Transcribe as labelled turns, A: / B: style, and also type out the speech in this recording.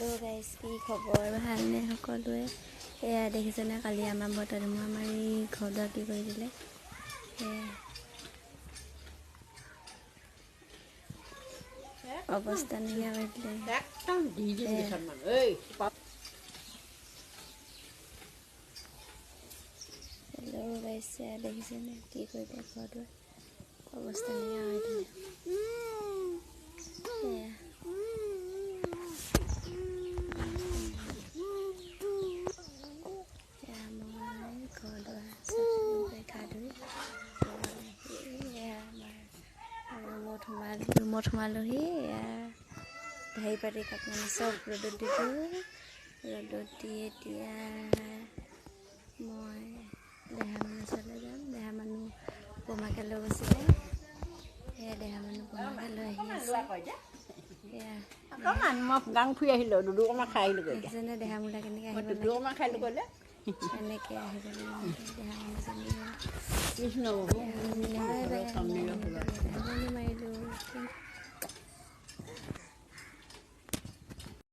A: Hello' guys, কি খবৰ? ভালনে সকলোৱে? এয়া দেখিছেনে, কালি আমাৰ বতাহ ধুমুহা মাৰি ঘৰ দুৱাৰ কি কৰি দিলে। অৱস্থা নাইকিয়া কৰি দিলে। হেল্ল' গাইজ, দেখিছেনে কি কৰিলে ঘৰ দুৱাৰ, অৱস্থা নাইকিয়া কৰি দিলে। ৰুমত সোমালোহি। ঢাৰি পাতি কাপোৰ চব ৰ'দত দিলোঁ। ৰ'দত দি এতিয়া মই দেহা মানুহ ওচৰলৈ যাম। দেহা মানুহ পমাকে লৈ গৈছিলে। সেয়া দেহা মানুহ পমাকে লৈ আহি আছে।
B: মই গাং ফুৰি আহিলোঁ, দুডুকমা খাই আহিলোঁ।
A: দেখিছেনে দেহা মোলা কেনেকৈ আহিব লাগে,
B: খাই আহিলোঁ ক'লে
A: এনেকৈ আহিব লাগিব। দেহা মানুহজনী
B: কৃষ্ণ
A: নেবাই বাই মাৰি